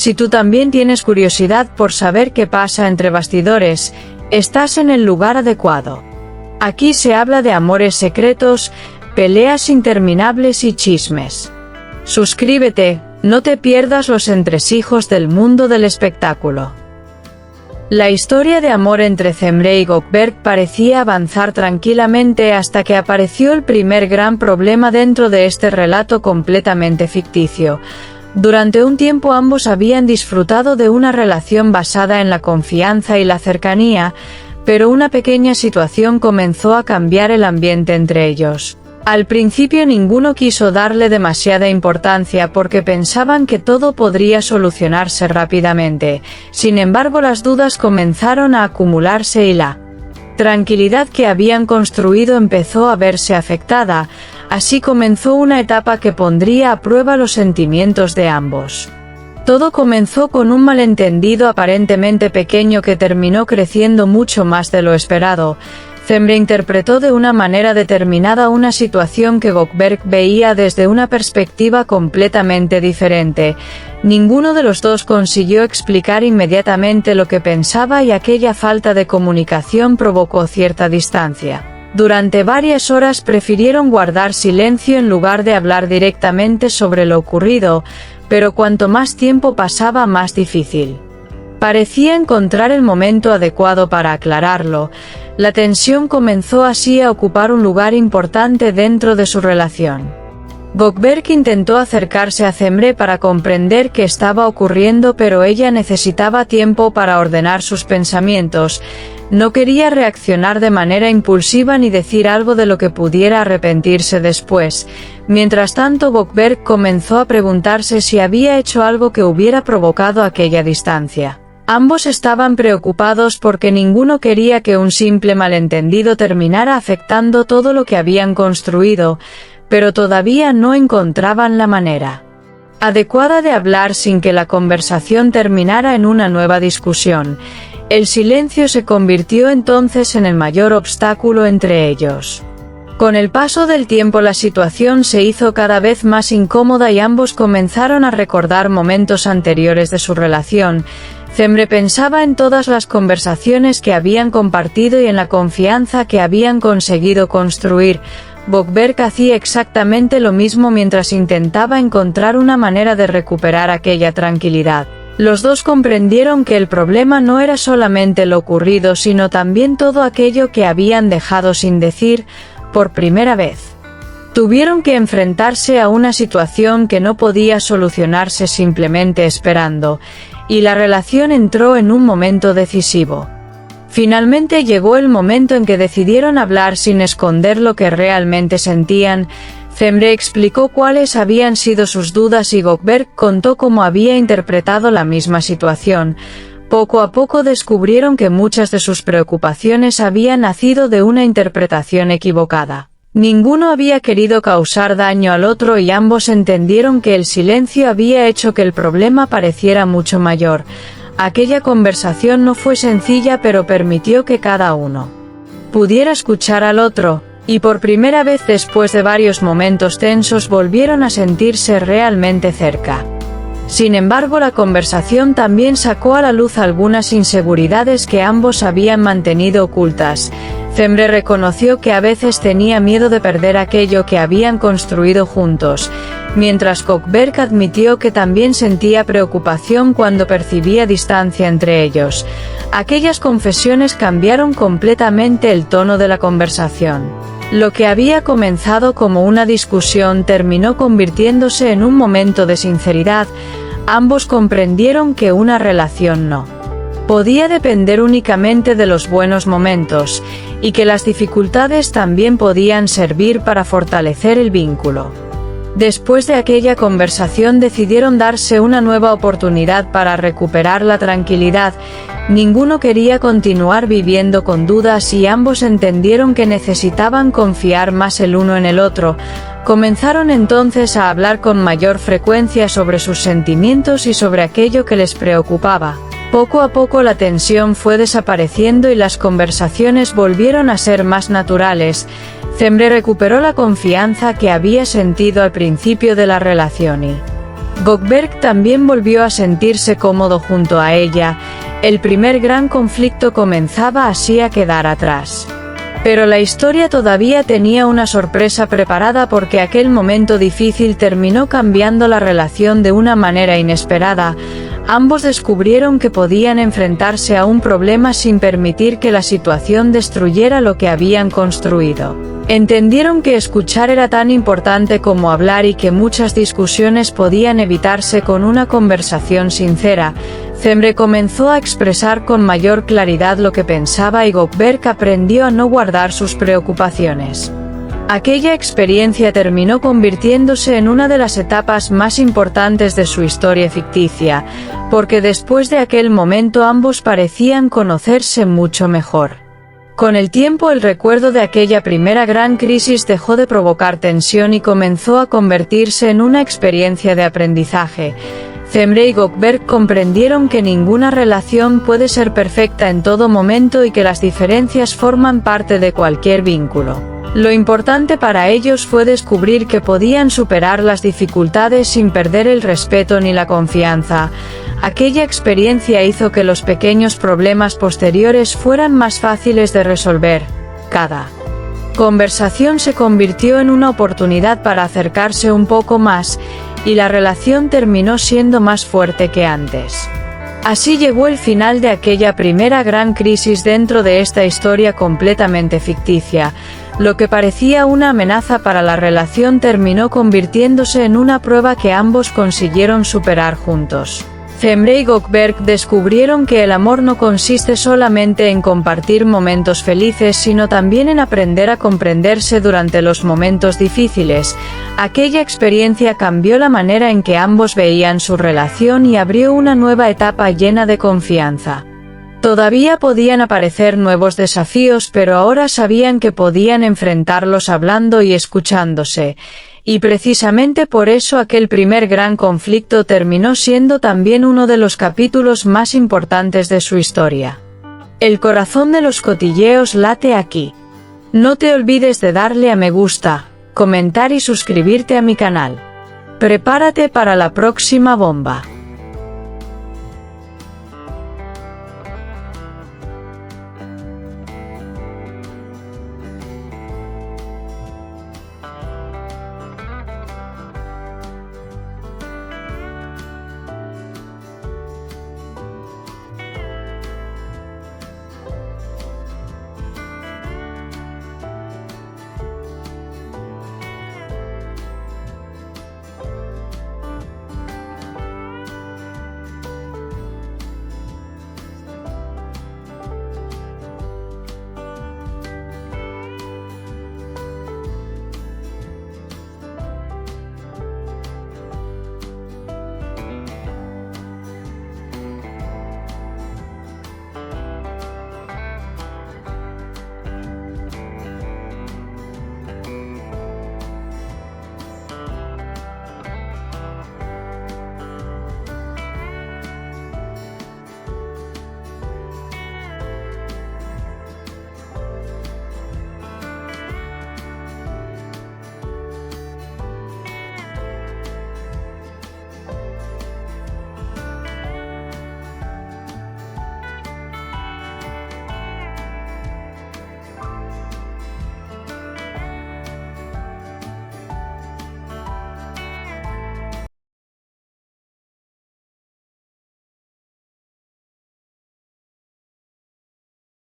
Si tú también tienes curiosidad por saber qué pasa entre bastidores, estás en el lugar adecuado. Aquí se habla de amores secretos, peleas interminables y chismes. Suscríbete, no te pierdas los entresijos del mundo del espectáculo. La historia de amor entre Cemre y Gökberk parecía avanzar tranquilamente hasta que apareció el primer gran problema dentro de este relato completamente ficticio. Durante un tiempo ambos habían disfrutado de una relación basada en la confianza y la cercanía, pero una pequeña situación comenzó a cambiar el ambiente entre ellos. Al principio ninguno quiso darle demasiada importancia porque pensaban que todo podría solucionarse rápidamente. Sin embargo, las dudas comenzaron a acumularse y la tranquilidad que habían construido empezó a verse afectada. Así comenzó una etapa que pondría a prueba los sentimientos de ambos. Todo comenzó con un malentendido aparentemente pequeño que terminó creciendo mucho más de lo esperado. Cemre interpretó de una manera determinada una situación que Gökberk veía desde una perspectiva completamente diferente. Ninguno de los dos consiguió explicar inmediatamente lo que pensaba y aquella falta de comunicación provocó cierta distancia. Durante varias horas prefirieron guardar silencio en lugar de hablar directamente sobre lo ocurrido, pero cuanto más tiempo pasaba más difícil parecía encontrar el momento adecuado para aclararlo. La tensión comenzó así a ocupar un lugar importante dentro de su relación. Gökberk intentó acercarse a Cemre para comprender qué estaba ocurriendo, pero ella necesitaba tiempo para ordenar sus pensamientos. No quería reaccionar de manera impulsiva ni decir algo de lo que pudiera arrepentirse después. Mientras tanto, Gökberk comenzó a preguntarse si había hecho algo que hubiera provocado aquella distancia. Ambos estaban preocupados porque ninguno quería que un simple malentendido terminara afectando todo lo que habían construido, pero todavía no encontraban la manera adecuada de hablar sin que la conversación terminara en una nueva discusión. El silencio se convirtió entonces en el mayor obstáculo entre ellos. Con el paso del tiempo la situación se hizo cada vez más incómoda y ambos comenzaron a recordar momentos anteriores de su relación. Cemre pensaba en todas las conversaciones que habían compartido y en la confianza que habían conseguido construir. Gökberk hacía exactamente lo mismo mientras intentaba encontrar una manera de recuperar aquella tranquilidad. Los dos comprendieron que el problema no era solamente lo ocurrido, sino también todo aquello que habían dejado sin decir. Por primera vez tuvieron que enfrentarse a una situación que no podía solucionarse simplemente esperando, y la relación entró en un momento decisivo. Finalmente llegó el momento en que decidieron hablar sin esconder lo que realmente sentían. Cemre explicó cuáles habían sido sus dudas y Gökberk contó cómo había interpretado la misma situación. Poco a poco descubrieron que muchas de sus preocupaciones habían nacido de una interpretación equivocada. Ninguno había querido causar daño al otro y ambos entendieron que el silencio había hecho que el problema pareciera mucho mayor. Aquella conversación no fue sencilla, pero permitió que cada uno pudiera escuchar al otro, y por primera vez después de varios momentos tensos volvieron a sentirse realmente cerca. Sin embargo, la conversación también sacó a la luz algunas inseguridades que ambos habían mantenido ocultas. Cemre reconoció que a veces tenía miedo de perder aquello que habían construido juntos, mientras Gökberk admitió que también sentía preocupación cuando percibía distancia entre ellos. Aquellas confesiones cambiaron completamente el tono de la conversación. Lo que había comenzado como una discusión terminó convirtiéndose en un momento de sinceridad. Ambos comprendieron que una relación no podía depender únicamente de los buenos momentos, y que las dificultades también podían servir para fortalecer el vínculo. Después de aquella conversación decidieron darse una nueva oportunidad para recuperar la tranquilidad. Ninguno quería continuar viviendo con dudas y ambos entendieron que necesitaban confiar más el uno en el otro. Comenzaron entonces a hablar con mayor frecuencia sobre sus sentimientos y sobre aquello que les preocupaba. Poco a poco la tensión fue desapareciendo y las conversaciones volvieron a ser más naturales. Cemre recuperó la confianza que había sentido al principio de la relación y Gökberk también volvió a sentirse cómodo junto a ella. El primer gran conflicto comenzaba así a quedar atrás. Pero la historia todavía tenía una sorpresa preparada, porque aquel momento difícil terminó cambiando la relación de una manera inesperada. Ambos descubrieron que podían enfrentarse a un problema sin permitir que la situación destruyera lo que habían construido. Entendieron que escuchar era tan importante como hablar y que muchas discusiones podían evitarse con una conversación sincera. Cemre comenzó a expresar con mayor claridad lo que pensaba y Gökberk aprendió a no guardar sus preocupaciones. Aquella experiencia terminó convirtiéndose en una de las etapas más importantes de su historia ficticia, porque después de aquel momento ambos parecían conocerse mucho mejor. Con el tiempo, el recuerdo de aquella primera gran crisis dejó de provocar tensión y comenzó a convertirse en una experiencia de aprendizaje. Cemre y Gökberk comprendieron que ninguna relación puede ser perfecta en todo momento y que las diferencias forman parte de cualquier vínculo. Lo importante para ellos fue descubrir que podían superar las dificultades sin perder el respeto ni la confianza. Aquella experiencia hizo que los pequeños problemas posteriores fueran más fáciles de resolver. Cada conversación se convirtió en una oportunidad para acercarse un poco más, y la relación terminó siendo más fuerte que antes. Así llegó el final de aquella primera gran crisis dentro de esta historia completamente ficticia. Lo que parecía una amenaza para la relación terminó convirtiéndose en una prueba que ambos consiguieron superar juntos. Cemre y Gökberk descubrieron que el amor no consiste solamente en compartir momentos felices, sino también en aprender a comprenderse durante los momentos difíciles. Aquella experiencia cambió la manera en que ambos veían su relación y abrió una nueva etapa llena de confianza. Todavía podían aparecer nuevos desafíos, pero ahora sabían que podían enfrentarlos hablando y escuchándose. Y precisamente por eso aquel primer gran conflicto terminó siendo también uno de los capítulos más importantes de su historia. El corazón de los cotilleos late aquí. No te olvides de darle a me gusta, comentar y suscribirte a mi canal. Prepárate para la próxima bomba.